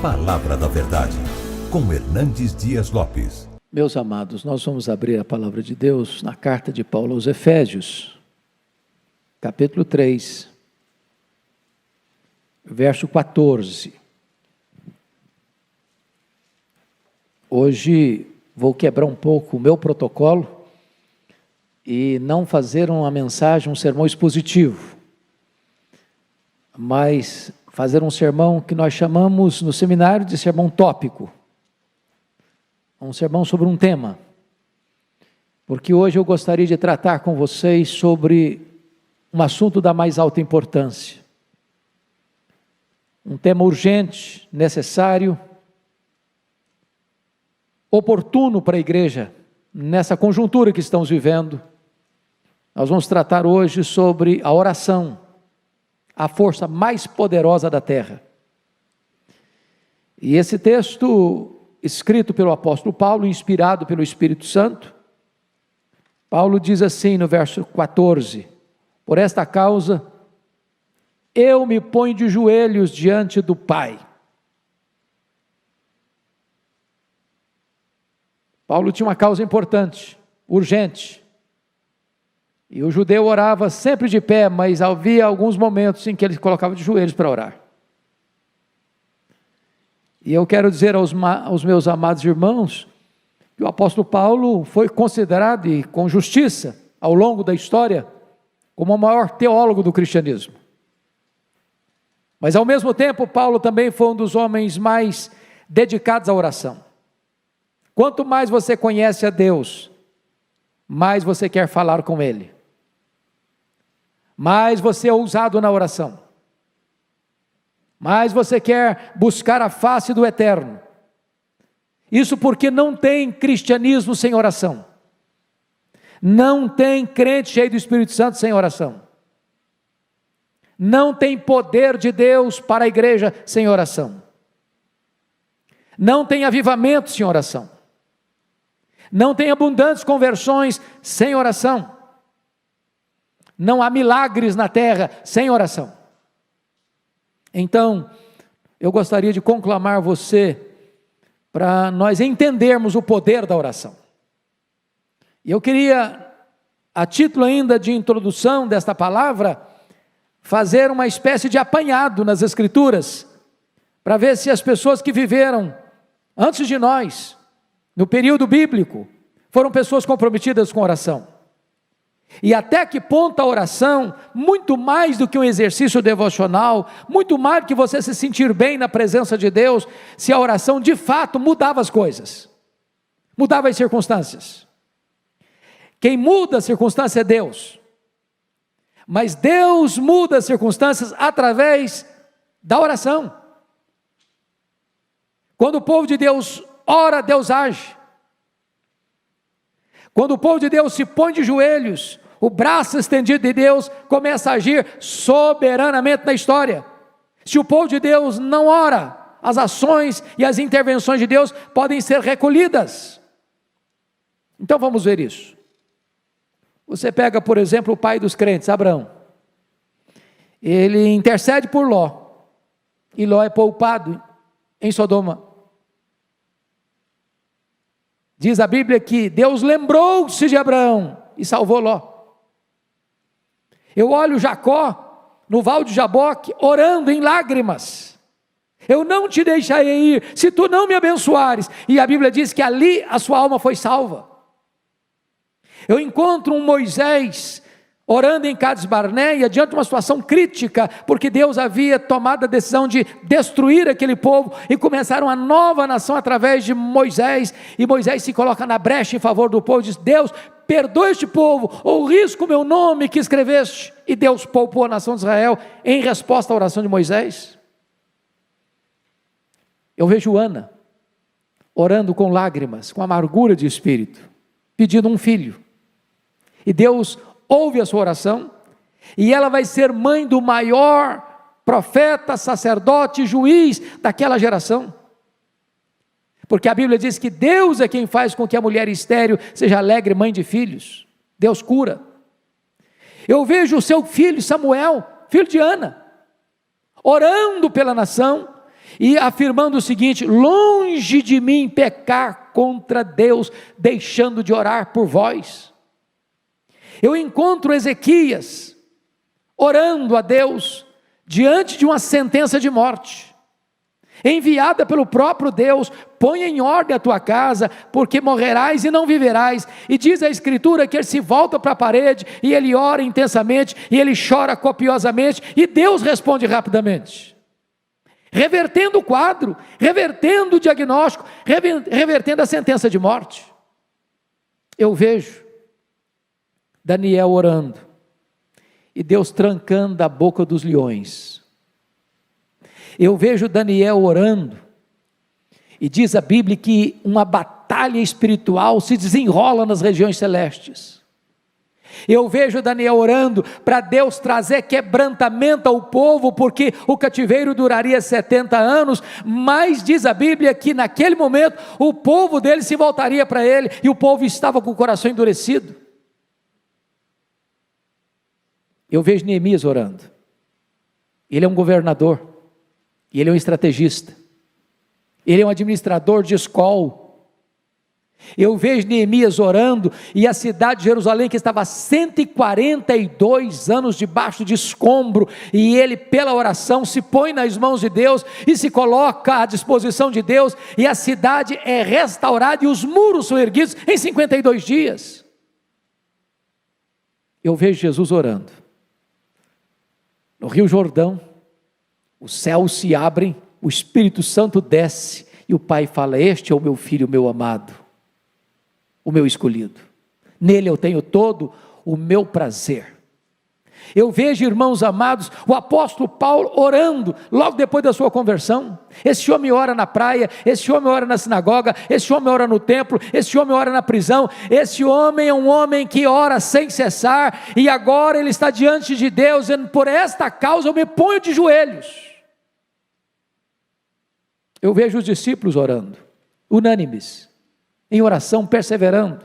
Palavra da Verdade, com Hernandes Dias Lopes. Meus amados, nós vamos abrir a palavra de Deus na carta de Paulo aos Efésios, capítulo 3, verso 14. Hoje vou quebrar um pouco o meu protocolo e não fazer uma mensagem, um sermão expositivo, mas fazer um sermão que nós chamamos no seminário de sermão tópico. Um sermão sobre um tema, porque hoje eu gostaria de tratar com vocês sobre um assunto da mais alta importância, um tema urgente, necessário, oportuno para a igreja, nessa conjuntura que estamos vivendo. Nós vamos tratar hoje sobre a oração, a força mais poderosa da terra. E esse texto, escrito pelo apóstolo Paulo, inspirado pelo Espírito Santo, Paulo diz assim no verso 14: por esta causa, eu me ponho de joelhos diante do Pai. Paulo tinha uma causa importante, urgente, e o judeu orava sempre de pé, mas havia alguns momentos em que ele se colocava de joelhos para orar. E eu quero dizer aos meus amados irmãos, que o apóstolo Paulo foi considerado, e com justiça, ao longo da história, como o maior teólogo do cristianismo. Mas ao mesmo tempo, Paulo também foi um dos homens mais dedicados à oração. Quanto mais você conhece a Deus, mais você quer falar com Ele, mais você é ousado na oração, mais você quer buscar a face do Eterno. Isso porque não tem cristianismo sem oração, não tem crente cheio do Espírito Santo sem oração, não tem poder de Deus para a igreja sem oração, não tem avivamento sem oração, não tem abundantes conversões sem oração, não há milagres na terra sem oração. Então, eu gostaria de conclamar você para nós entendermos o poder da oração. E eu queria, a título ainda de introdução desta palavra, fazer uma espécie de apanhado nas Escrituras, para ver se as pessoas que viveram antes de nós, no período bíblico, foram pessoas comprometidas com oração. E até que ponto a oração, muito mais do que um exercício devocional, muito mais do que você se sentir bem na presença de Deus, se a oração de fato mudava as coisas, mudava as circunstâncias. Quem muda a circunstância é Deus, mas Deus muda as circunstâncias através da oração. Quando o povo de Deus ora, Deus age. Quando o povo de Deus se põe de joelhos, o braço estendido de Deus começa a agir soberanamente na história. Se o povo de Deus não ora, as ações e as intervenções de Deus podem ser recolhidas. Então vamos ver isso. Você pega, por exemplo, o pai dos crentes, Abraão. Ele intercede por Ló, e Ló é poupado em Sodoma. Diz a Bíblia que Deus lembrou-se de Abraão e salvou Ló. Eu olho Jacó no Val de Jaboque orando em lágrimas: eu não te deixarei ir se tu não me abençoares. E a Bíblia diz que ali a sua alma foi salva. Eu encontro um Moisés orando em Cades Barneia diante de uma situação crítica, porque Deus havia tomado a decisão de destruir aquele povo e começar uma nova nação através de Moisés, e Moisés se coloca na brecha em favor do povo e diz: Deus, perdoa este povo, ou risco o meu nome que escreveste. E Deus poupou a nação de Israel em resposta à oração de Moisés. Eu vejo Ana orando com lágrimas, com amargura de espírito, pedindo um filho, e Deus ouve a sua oração, e ela vai ser mãe do maior profeta, sacerdote, juiz daquela geração, porque a Bíblia diz que Deus é quem faz com que a mulher estéril seja alegre mãe de filhos. Deus cura. Eu vejo o seu filho Samuel, filho de Ana, orando pela nação, e afirmando o seguinte: longe de mim pecar contra Deus, deixando de orar por vós. Eu encontro Ezequias orando a Deus diante de uma sentença de morte, enviada pelo próprio Deus: põe em ordem a tua casa, porque morrerás e não viverás. E diz a Escritura que ele se volta para a parede, e ele ora intensamente, e ele chora copiosamente, e Deus responde rapidamente, revertendo o quadro, revertendo o diagnóstico, revertendo a sentença de morte. Eu vejo Daniel orando, e Deus trancando a boca dos leões. Eu vejo Daniel orando, e diz a Bíblia que uma batalha espiritual se desenrola nas regiões celestes. Eu vejo Daniel orando para Deus trazer quebrantamento ao povo, porque o cativeiro duraria 70 anos, mas diz a Bíblia que naquele momento o povo dele se voltaria para ele, e o povo estava com o coração endurecido. Eu vejo Neemias orando. Ele é um governador, e ele é um estrategista, ele é um administrador de escola. Eu vejo Neemias orando, e a cidade de Jerusalém, que estava há 142 anos debaixo de escombro, e ele pela oração se põe nas mãos de Deus, e se coloca à disposição de Deus, e a cidade é restaurada, e os muros são erguidos em 52 dias. Eu vejo Jesus orando, no Rio Jordão, os céus se abrem, o Espírito Santo desce, e o Pai fala: este é o meu filho, o meu amado, o meu escolhido, nele eu tenho todo o meu prazer. Eu vejo, irmãos amados, o apóstolo Paulo orando, logo depois da sua conversão. Esse homem ora na praia, esse homem ora na sinagoga, esse homem ora no templo, esse homem ora na prisão. Esse homem é um homem que ora sem cessar, e agora ele está diante de Deus, dizendo: por esta causa eu me ponho de joelhos. Eu vejo os discípulos orando, unânimes, em oração, perseverando,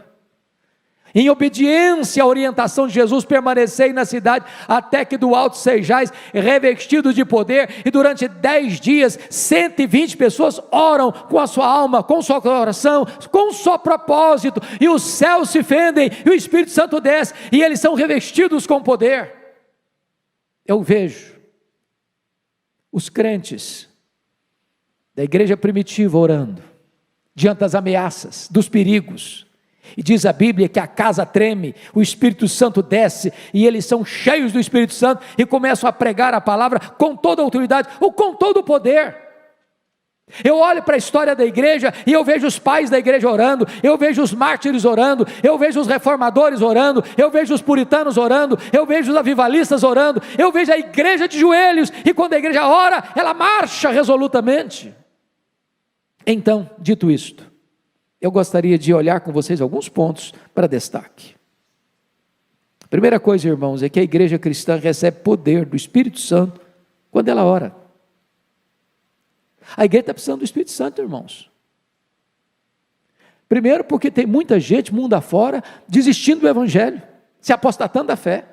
em obediência à orientação de Jesus: permanecei na cidade, até que do alto sejais revestidos de poder. E durante 10 dias, 120 pessoas oram com a sua alma, com o seu coração, com o seu propósito, e os céus se fendem, e o Espírito Santo desce, e eles são revestidos com poder. Eu vejo os crentes da igreja primitiva orando, diante das ameaças, dos perigos, e diz a Bíblia que a casa treme, o Espírito Santo desce, e eles são cheios do Espírito Santo, e começam a pregar a palavra com toda a autoridade, ou com todo o poder. Eu olho para a história da igreja, e eu vejo os pais da igreja orando, eu vejo os mártires orando, eu vejo os reformadores orando, eu vejo os puritanos orando, eu vejo os avivalistas orando, eu vejo a igreja de joelhos, e quando a igreja ora, ela marcha resolutamente. Então, dito isto, eu gostaria de olhar com vocês alguns pontos para destaque. Primeira coisa, irmãos, é que a igreja cristã recebe poder do Espírito Santo quando ela ora. A igreja está precisando do Espírito Santo, irmãos. Primeiro porque tem muita gente, mundo afora, desistindo do evangelho, se apostatando da fé,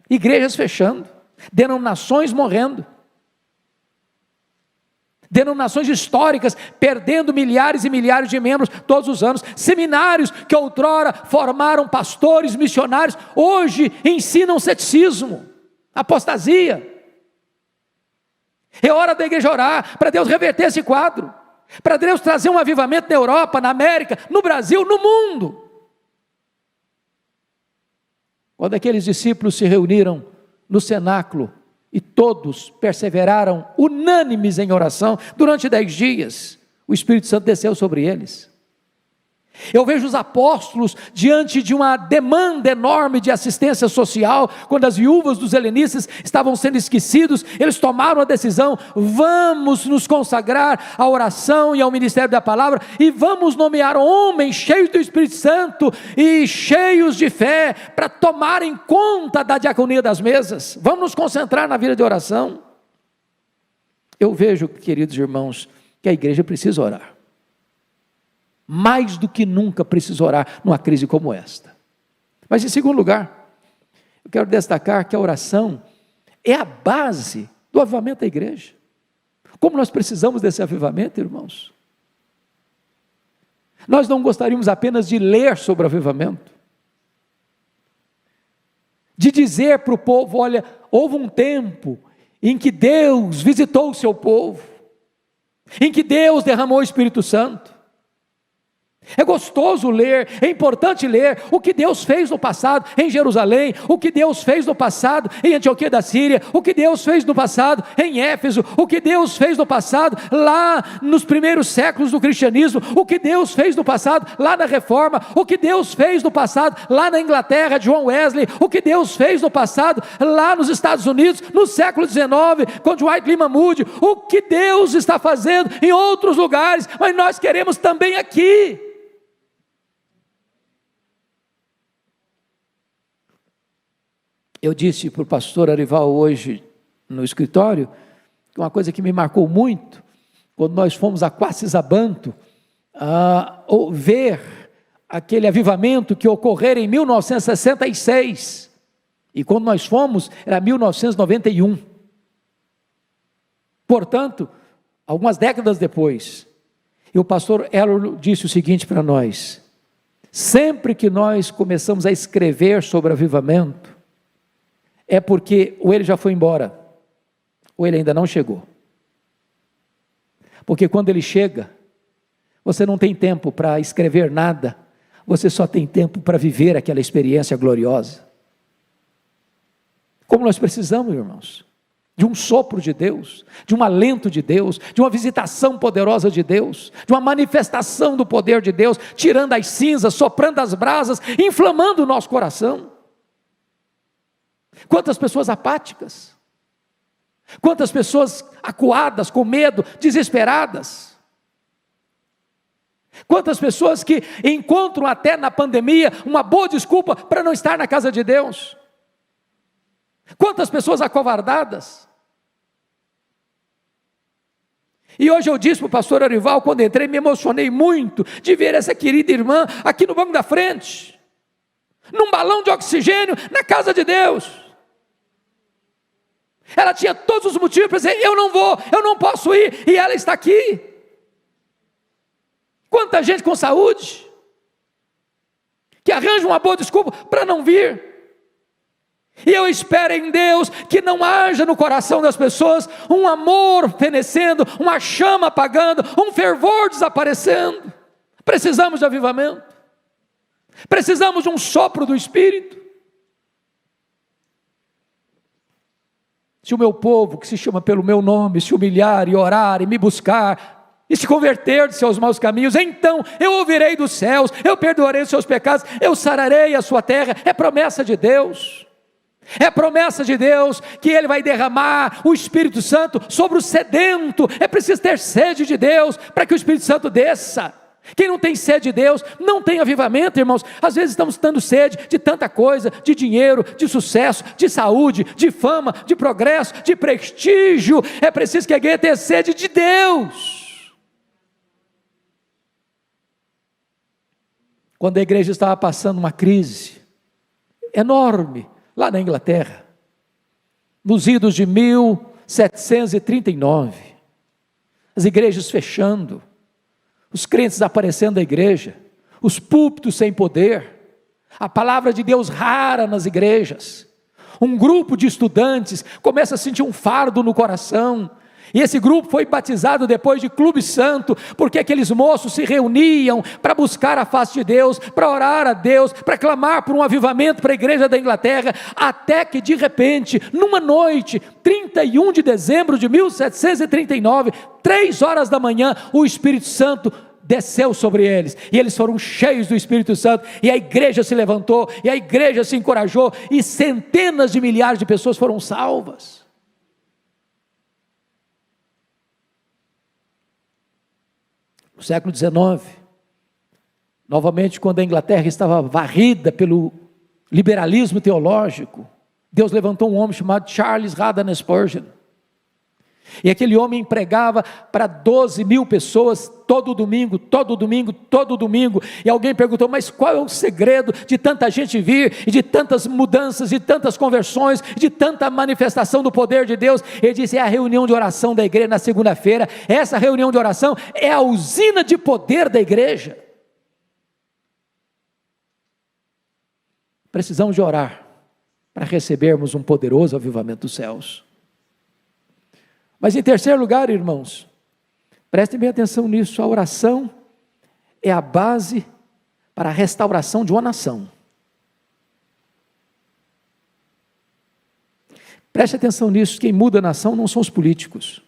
igrejas fechando, denominações morrendo, denominações históricas perdendo milhares e milhares de membros todos os anos, seminários que outrora formaram pastores, missionários, hoje ensinam ceticismo, apostasia. É hora da igreja orar, para Deus reverter esse quadro, para Deus trazer um avivamento na Europa, na América, no Brasil, no mundo. Quando aqueles discípulos se reuniram no cenáculo, e todos perseveraram unânimes em oração, durante 10 dias, o Espírito Santo desceu sobre eles. Eu vejo os apóstolos diante de uma demanda enorme de assistência social, quando as viúvas dos helenistas estavam sendo esquecidos, eles tomaram a decisão: vamos nos consagrar à oração e ao ministério da palavra, e vamos nomear homens cheios do Espírito Santo e cheios de fé, para tomarem conta da diaconia das mesas. Vamos nos concentrar na vida de oração. Eu vejo, queridos irmãos, que a igreja precisa orar. Mais do que nunca precisa orar numa crise como esta. Mas em segundo lugar, eu quero destacar que a oração é a base do avivamento da igreja. Como nós precisamos desse avivamento, irmãos. Nós não gostaríamos apenas de ler sobre avivamento, de dizer para o povo: olha, houve um tempo em que Deus visitou o seu povo, em que Deus derramou o Espírito Santo. É gostoso ler, é importante ler o que Deus fez no passado em Jerusalém, o que Deus fez no passado em Antioquia da Síria, o que Deus fez no passado em Éfeso, o que Deus fez no passado lá nos primeiros séculos do cristianismo, o que Deus fez no passado lá na Reforma, o que Deus fez no passado lá na Inglaterra de John Wesley, o que Deus fez no passado lá nos Estados Unidos no século XIX com Dwight Lyman Moody, o que Deus está fazendo em outros lugares, mas nós queremos também aqui. Eu disse para o pastor Arival hoje no escritório, uma coisa que me marcou muito, quando nós fomos a Quacisabanto, ver aquele avivamento que ocorreu em 1966, e quando nós fomos, era 1991, portanto, algumas décadas depois, e o pastor Elor disse o seguinte para nós: sempre que nós começamos a escrever sobre avivamento, é porque ou ele já foi embora, ou ele ainda não chegou. Porque quando ele chega, você não tem tempo para escrever nada, você só tem tempo para viver aquela experiência gloriosa. Como nós precisamos, irmãos, de um sopro de Deus, de um alento de Deus, de uma visitação poderosa de Deus, de uma manifestação do poder de Deus, tirando as cinzas, soprando as brasas, inflamando o nosso coração. Quantas pessoas apáticas, quantas pessoas acuadas, com medo, desesperadas, quantas pessoas que encontram até na pandemia uma boa desculpa para não estar na casa de Deus, quantas pessoas acovardadas. E hoje eu disse para o pastor Arival, quando entrei, me emocionei muito de ver essa querida irmã aqui no banco da frente, num balão de oxigênio, na casa de Deus. Ela tinha todos os motivos para dizer: eu não vou, eu não posso ir, e ela está aqui. Quanta gente com saúde, que arranja uma boa desculpa para não vir. E eu espero em Deus que não haja no coração das pessoas um amor fenecendo, uma chama apagando, um fervor desaparecendo. Precisamos de avivamento, precisamos de um sopro do Espírito. Se o meu povo, que se chama pelo meu nome, se humilhar e orar e me buscar, e se converter de seus maus caminhos, então eu ouvirei dos céus, eu perdoarei os seus pecados, eu sararei a sua terra. É promessa de Deus, é promessa de Deus, que Ele vai derramar o Espírito Santo sobre o sedento. É preciso ter sede de Deus, para que o Espírito Santo desça. Quem não tem sede de Deus, não tem avivamento, irmãos. Às vezes estamos dando sede de tanta coisa, de dinheiro, de sucesso, de saúde, de fama, de progresso, de prestígio. É preciso que a igreja tenha sede de Deus. Quando a igreja estava passando uma crise enorme, lá na Inglaterra, nos idos de 1739, as igrejas fechando, os crentes desaparecendo da igreja, os púlpitos sem poder, a palavra de Deus rara nas igrejas, um grupo de estudantes começa a sentir um fardo no coração, e esse grupo foi batizado depois de Clube Santo, porque aqueles moços se reuniam para buscar a face de Deus, para orar a Deus, para clamar por um avivamento para a igreja da Inglaterra, até que de repente, numa noite, 31 de dezembro de 1739, 3 horas da manhã, o Espírito Santo desceu sobre eles, e eles foram cheios do Espírito Santo, e a igreja se levantou, e a igreja se encorajou, e centenas de milhares de pessoas foram salvas. No século XIX, novamente, quando a Inglaterra estava varrida pelo liberalismo teológico, Deus levantou um homem chamado Charles Haddon Spurgeon, E aquele homem pregava para 12 mil pessoas todo domingo, todo domingo, todo domingo. E alguém perguntou: mas qual é o segredo de tanta gente vir, e de tantas mudanças, de tantas conversões, de tanta manifestação do poder de Deus? Ele disse: é a reunião de oração da igreja na segunda-feira. Essa reunião de oração é a usina de poder da igreja. Precisamos de orar para recebermos um poderoso avivamento dos céus. Mas em terceiro lugar, irmãos, prestem bem atenção nisso, a oração é a base para a restauração de uma nação. Preste atenção nisso, quem muda a nação não são os políticos.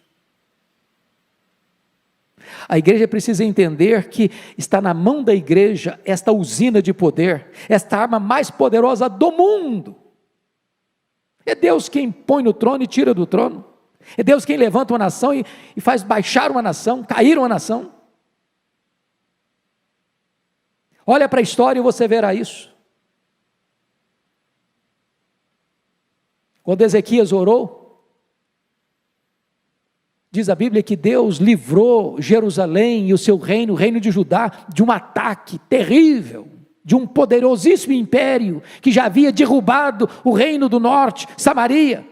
A igreja precisa entender que está na mão da igreja esta usina de poder, esta arma mais poderosa do mundo. É Deus quem põe no trono e tira do trono. É Deus quem levanta uma nação e faz baixar uma nação, cair uma nação. Olha para a história e você verá isso. Quando Ezequias orou, diz a Bíblia que Deus livrou Jerusalém e o seu reino, o reino de Judá, de um ataque terrível, de um poderosíssimo império, que já havia derrubado o reino do norte, Samaria.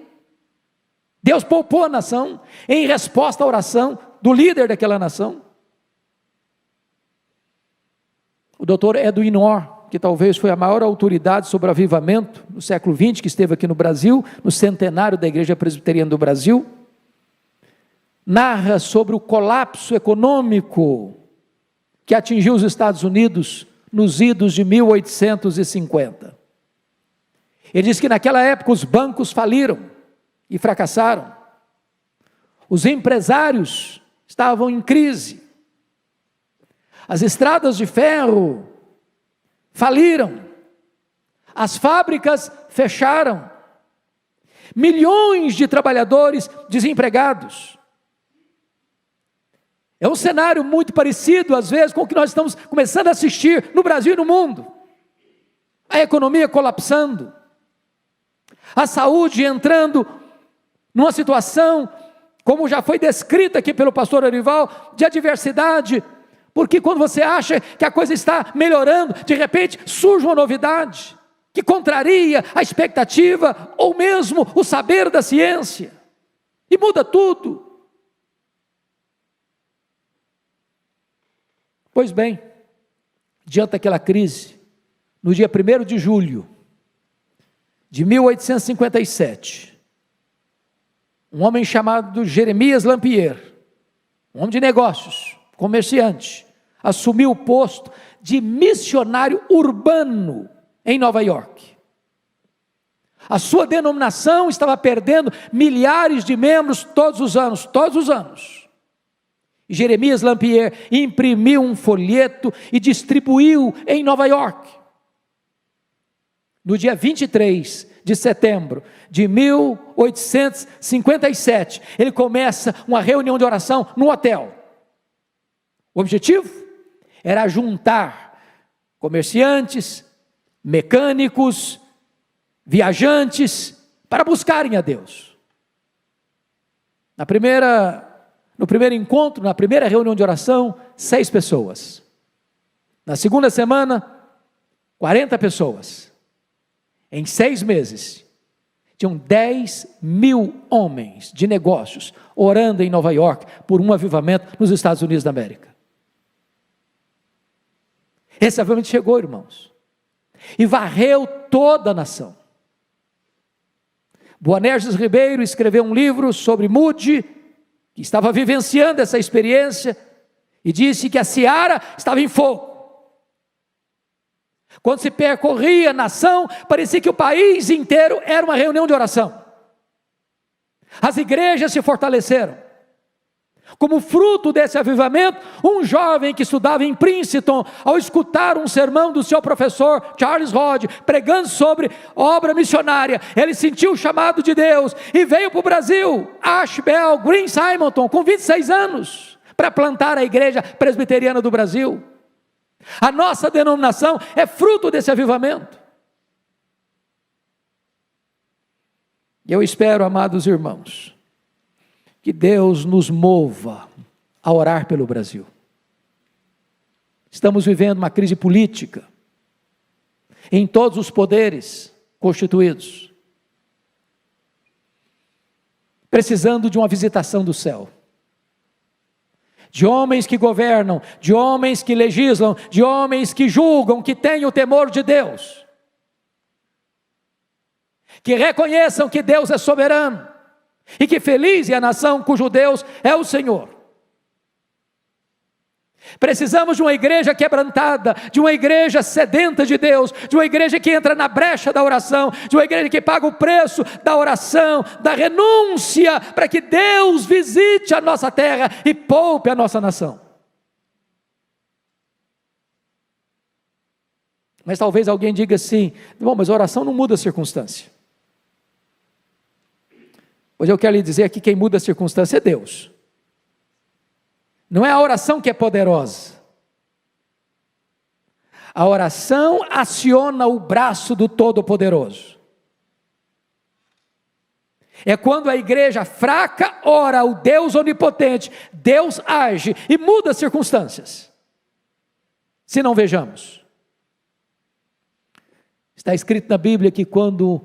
Deus poupou a nação, em resposta à oração do líder daquela nação. O doutor Edwin Orr, que talvez foi a maior autoridade sobre o avivamento no século XX, que esteve aqui no Brasil, no centenário da Igreja Presbiteriana do Brasil, narra sobre o colapso econômico que atingiu os Estados Unidos nos idos de 1850. Ele diz que naquela época os bancos faliram e fracassaram. Os empresários estavam em crise. As estradas de ferro faliram. As fábricas fecharam. Milhões de trabalhadores desempregados. É um cenário muito parecido, às vezes, com o que nós estamos começando a assistir no Brasil e no mundo. A economia colapsando. A saúde entrando numa situação, como já foi descrita aqui pelo pastor Arival, de adversidade, porque quando você acha que a coisa está melhorando, de repente surge uma novidade, que contraria a expectativa, ou mesmo o saber da ciência, e muda tudo. Pois bem, diante daquela crise, no dia 1º de julho de 1857, um homem chamado Jeremias Lampier, um homem de negócios, comerciante, assumiu o posto de missionário urbano em Nova York. A sua denominação estava perdendo milhares de membros todos os anos. E Jeremias Lampier imprimiu um folheto e distribuiu em Nova York. No dia 23 de setembro de 1857, ele começa uma reunião de oração no hotel. O objetivo era juntar comerciantes, mecânicos, viajantes, para buscarem a Deus. No primeiro encontro, na primeira reunião de oração, 6 pessoas. Na segunda semana, 40 pessoas. Em 6 meses, tinham 10 mil homens de negócios orando em Nova York por um avivamento nos Estados Unidos da América. Esse avivamento chegou, irmãos, e varreu toda a nação. Boanerges Ribeiro escreveu um livro sobre Moody, que estava vivenciando essa experiência, e disse que a seara estava em fogo. Quando se percorria a nação, parecia que o país inteiro era uma reunião de oração. As igrejas se fortaleceram. Como fruto desse avivamento, um jovem que estudava em Princeton, ao escutar um sermão do seu professor Charles Hodge, pregando sobre obra missionária, ele sentiu o chamado de Deus e veio para o Brasil, Ashbel Green Simonton, com 26 anos, para plantar a igreja presbiteriana do Brasil. A nossa denominação é fruto desse avivamento. Eu espero, amados irmãos, que Deus nos mova a orar pelo Brasil. Estamos vivendo uma crise política em todos os poderes constituídos, precisando de uma visitação do céu, de homens que governam, de homens que legislam, de homens que julgam, que têm o temor de Deus, que reconheçam que Deus é soberano, e que feliz é a nação cujo Deus é o Senhor. Precisamos de uma igreja quebrantada, de uma igreja sedenta de Deus, de uma igreja que entra na brecha da oração, de uma igreja que paga o preço da oração, da renúncia, para que Deus visite a nossa terra e poupe a nossa nação. Mas talvez alguém diga assim: bom, mas a oração não muda a circunstância. Hoje eu quero lhe dizer aqui, quem muda a circunstância é Deus. Não é a oração que é poderosa. A oração aciona o braço do Todo-Poderoso. É quando a igreja fraca ora ao Deus onipotente, Deus age e muda as circunstâncias. Se não, vejamos. Está escrito na Bíblia que quando,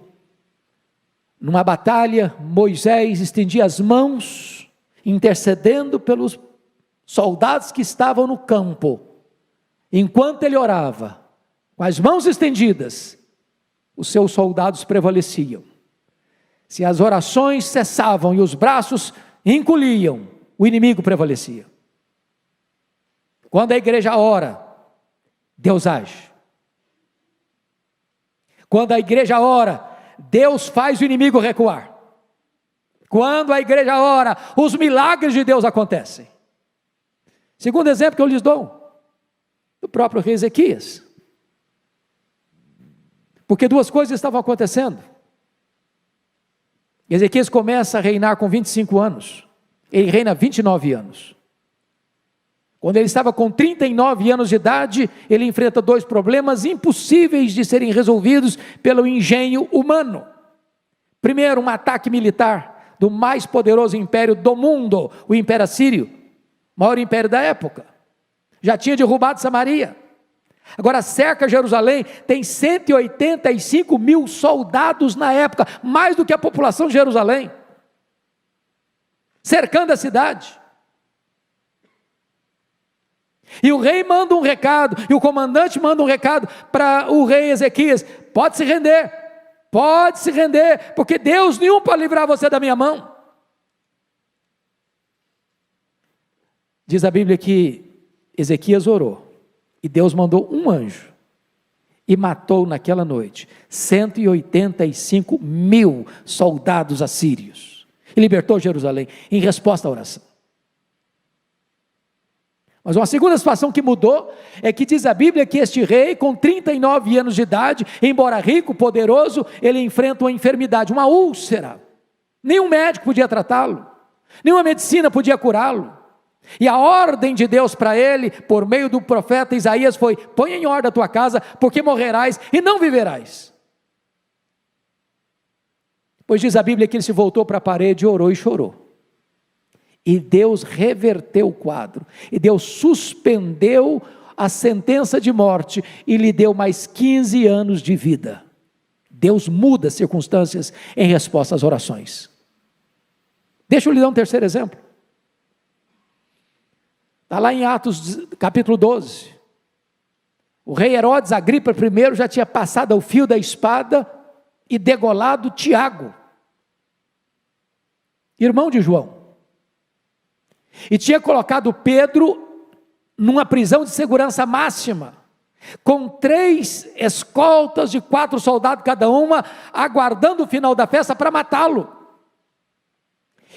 numa batalha, Moisés estendia as mãos, intercedendo pelos soldados que estavam no campo, enquanto ele orava, com as mãos estendidas, os seus soldados prevaleciam. Se as orações cessavam e os braços encolhiam, o inimigo prevalecia. Quando a igreja ora, Deus age. Quando a igreja ora, Deus faz o inimigo recuar. Quando a igreja ora, os milagres de Deus acontecem. Segundo exemplo que eu lhes dou, o próprio rei Ezequias. Porque duas coisas estavam acontecendo. Ezequias começa a reinar com 25 anos. Ele reina 29 anos. Quando ele estava com 39 anos de idade, ele enfrenta dois problemas impossíveis de serem resolvidos pelo engenho humano. Primeiro, um ataque militar do mais poderoso império do mundo, o Império Assírio. Maior império da época, já tinha derrubado Samaria, agora cerca Jerusalém, tem 185 mil soldados na época, mais do que a população de Jerusalém, cercando a cidade, e o rei manda um recado, e o comandante manda um recado para o rei Ezequias: pode se render, porque Deus nenhum pode livrar você da minha mão. Diz a Bíblia que Ezequias orou, e Deus mandou um anjo, e matou naquela noite 185 mil soldados assírios, e libertou Jerusalém, em resposta à oração. Mas uma segunda situação que mudou, é que diz a Bíblia que este rei, com 39 anos de idade, embora rico, poderoso, ele enfrenta uma enfermidade, uma úlcera. Nenhum médico podia tratá-lo, nenhuma medicina podia curá-lo. E a ordem de Deus para ele, por meio do profeta Isaías, foi: põe em ordem a tua casa, porque morrerás e não viverás. Pois diz a Bíblia que ele se voltou para a parede, orou e chorou. E Deus reverteu o quadro, e Deus suspendeu a sentença de morte, e lhe deu mais 15 anos de vida. Deus muda as circunstâncias em resposta às orações. Deixa eu lhe dar um terceiro exemplo. Está lá em Atos capítulo 12, o rei Herodes Agripa I já tinha passado o fio da espada e degolado Tiago, irmão de João, e tinha colocado Pedro numa prisão de segurança máxima, com 3 escoltas de 4 soldados cada uma, aguardando o final da festa para matá-lo.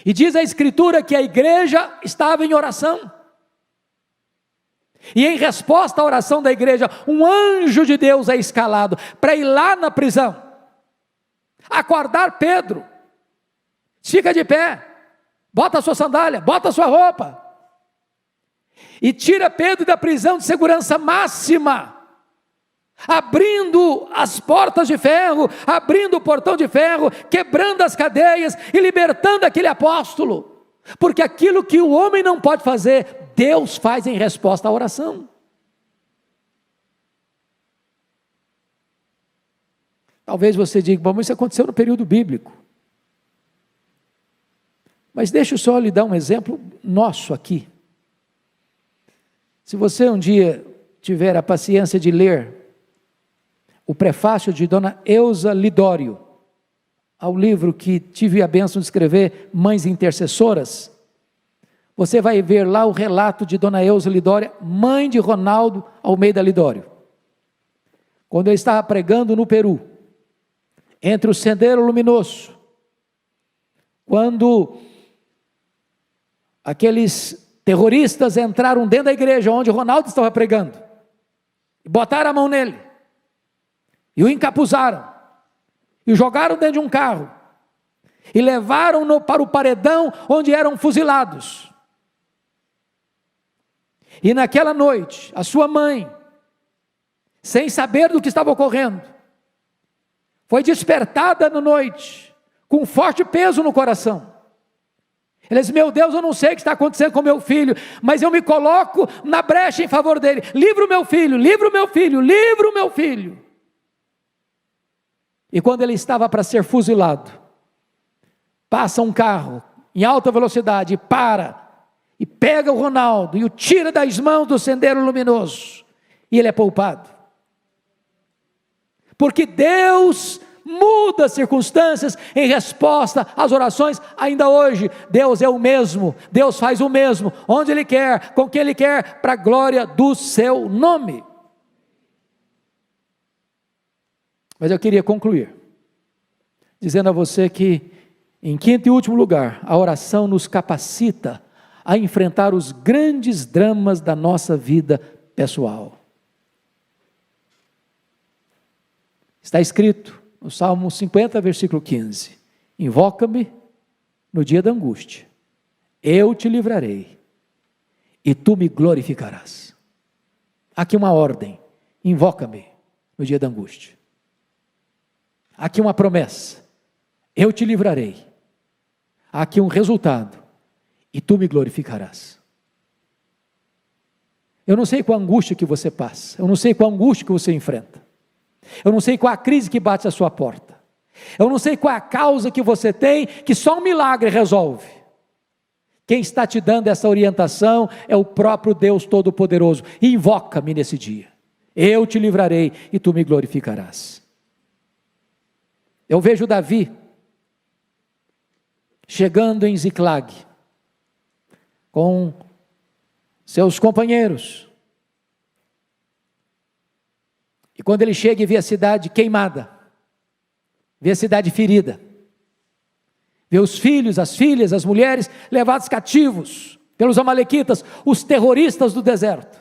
E diz a Escritura que a igreja estava em oração. E em resposta à oração da igreja, um anjo de Deus é escalado para ir lá na prisão, acordar Pedro. Fica de pé, bota a sua sandália, bota a sua roupa, e tira Pedro da prisão de segurança máxima, abrindo as portas de ferro, abrindo o portão de ferro, quebrando as cadeias e libertando aquele apóstolo. Porque aquilo que o homem não pode fazer, Deus faz em resposta à oração. Talvez você diga, bom, mas isso aconteceu no período bíblico. Mas deixa eu só lhe dar um exemplo nosso aqui. Se você um dia tiver a paciência de ler o prefácio de Dona Eusa Lidório, ao livro que tive a bênção de escrever, Mães Intercessoras, você vai ver lá o relato de Dona Eusa Lidório, mãe de Ronaldo Almeida Lidório. Quando eu estava pregando no Peru, entre o Sendero Luminoso, quando aqueles terroristas entraram dentro da igreja onde Ronaldo estava pregando, e botaram a mão nele, e o encapuzaram, e o jogaram dentro de um carro, e levaram-no para o paredão onde eram fuzilados. E naquela noite, a sua mãe, sem saber do que estava ocorrendo, foi despertada na noite, com um forte peso no coração. Ele disse, meu Deus, eu não sei o que está acontecendo com meu filho, mas eu me coloco na brecha em favor dele. Livra o meu filho, livra o meu filho, livra o meu filho. E quando ele estava para ser fuzilado, passa um carro em alta velocidade, para, e pega o Ronaldo, e o tira das mãos do Sendero Luminoso, e ele é poupado. Porque Deus muda as circunstâncias em resposta às orações. Ainda hoje, Deus é o mesmo, Deus faz o mesmo, onde Ele quer, com quem Ele quer, para a glória do seu nome. Mas eu queria concluir, dizendo a você que, em quinto e último lugar, a oração nos capacita a enfrentar os grandes dramas da nossa vida pessoal. Está escrito no Salmo 50, versículo 15, invoca-me no dia da angústia, eu te livrarei, e tu me glorificarás. Aqui uma ordem, invoca-me no dia da angústia. Aqui uma promessa, eu te livrarei. Aqui um resultado, e tu me glorificarás. Eu não sei qual a angústia que você passa, eu não sei qual a angústia que você enfrenta, eu não sei qual a crise que bate à sua porta, eu não sei qual a causa que você tem, que só um milagre resolve. Quem está te dando essa orientação é o próprio Deus Todo-Poderoso. Invoca-me nesse dia, eu te livrarei e tu me glorificarás. Eu vejo Davi chegando em Ziclag, com seus companheiros, e quando ele chega e vê a cidade queimada, vê a cidade ferida, vê os filhos, as filhas, as mulheres levados cativos pelos amalequitas, os terroristas do deserto,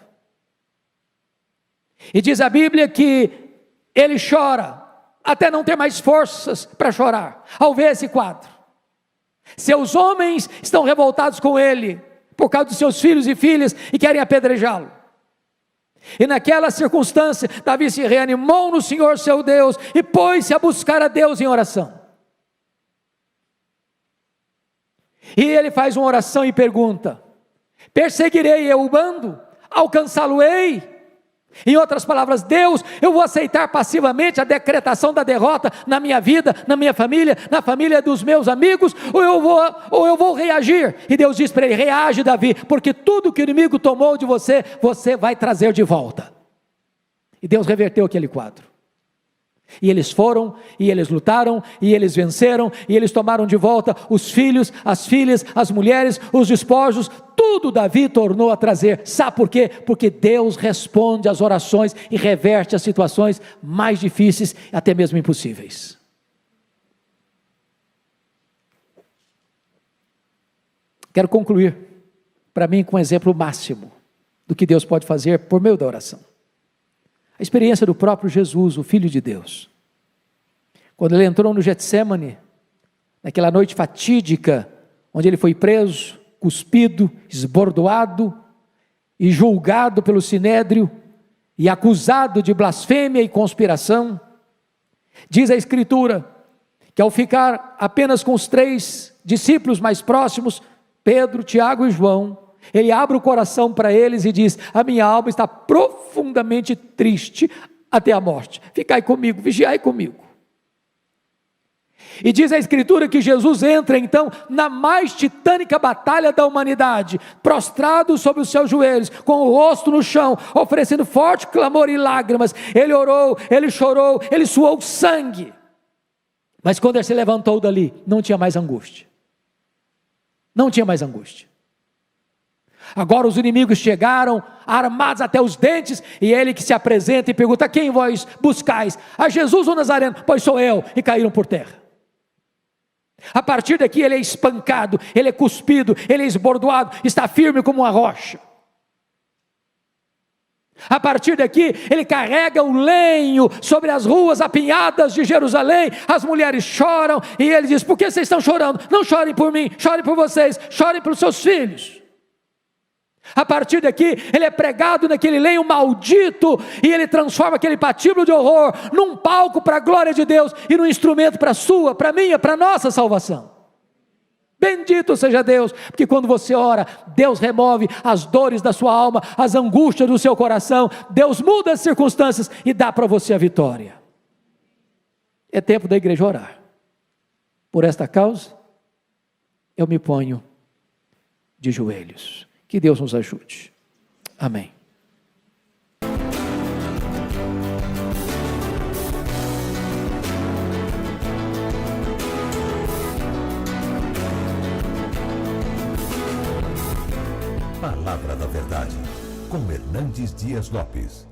e diz a Bíblia que ele chora, até não ter mais forças para chorar, ao ver esse quadro. Seus homens estão revoltados com ele, por causa dos seus filhos e filhas, e querem apedrejá-lo. E naquela circunstância, Davi se reanimou no Senhor seu Deus, e pôs-se a buscar a Deus em oração. E ele faz uma oração e pergunta, perseguirei eu o bando? Alcançá-lo-ei? Em outras palavras, Deus, eu vou aceitar passivamente a decretação da derrota na minha vida, na minha família, na família dos meus amigos, ou eu vou reagir? E Deus diz para ele, reage Davi, porque tudo que o inimigo tomou de você, você vai trazer de volta. E Deus reverteu aquele quadro. E eles foram, e eles lutaram, e eles venceram, e eles tomaram de volta os filhos, as filhas, as mulheres, os despojos, tudo Davi tornou a trazer. Sabe por quê? Porque Deus responde às orações e reverte as situações mais difíceis, até mesmo impossíveis. Quero concluir, para mim, com um exemplo máximo do que Deus pode fazer por meio da oração. A experiência do próprio Jesus, o Filho de Deus. Quando ele entrou no Getsêmani, naquela noite fatídica, onde ele foi preso, cuspido, esbordoado e julgado pelo Sinédrio e acusado de blasfêmia e conspiração, diz a Escritura que ao ficar apenas com os 3 discípulos mais próximos, Pedro, Tiago e João, ele abre o coração para eles e diz: a minha alma está profundamente triste até a morte, ficai comigo, vigiai comigo. E diz a Escritura que Jesus entra então na mais titânica batalha da humanidade, prostrado sobre os seus joelhos, com o rosto no chão, oferecendo forte clamor e lágrimas. Ele orou, ele chorou, ele suou sangue. Mas quando ele se levantou dali, não tinha mais angústia. Não tinha mais angústia. Agora os inimigos chegaram, armados até os dentes, e ele que se apresenta e pergunta: quem vós buscais? A Jesus o Nazareno? Pois sou eu. E caíram por terra. A partir daqui ele é espancado, ele é cuspido, ele é esbordoado, está firme como uma rocha. A partir daqui ele carrega o lenho sobre as ruas apinhadas de Jerusalém, as mulheres choram, e ele diz: por que vocês estão chorando? Não chorem por mim, chorem por vocês, chorem pelos seus filhos. A partir daqui ele é pregado naquele lenho maldito, e ele transforma aquele patíbulo de horror num palco para a glória de Deus, e num instrumento para a sua, para a minha, para a nossa salvação. Bendito seja Deus, porque quando você ora, Deus remove as dores da sua alma, as angústias do seu coração, Deus muda as circunstâncias e dá para você a vitória. É tempo da igreja orar. Por esta causa, eu me ponho de joelhos. Que Deus nos ajude. Amém. Palavra da Verdade, com Hernandes Dias Lopes.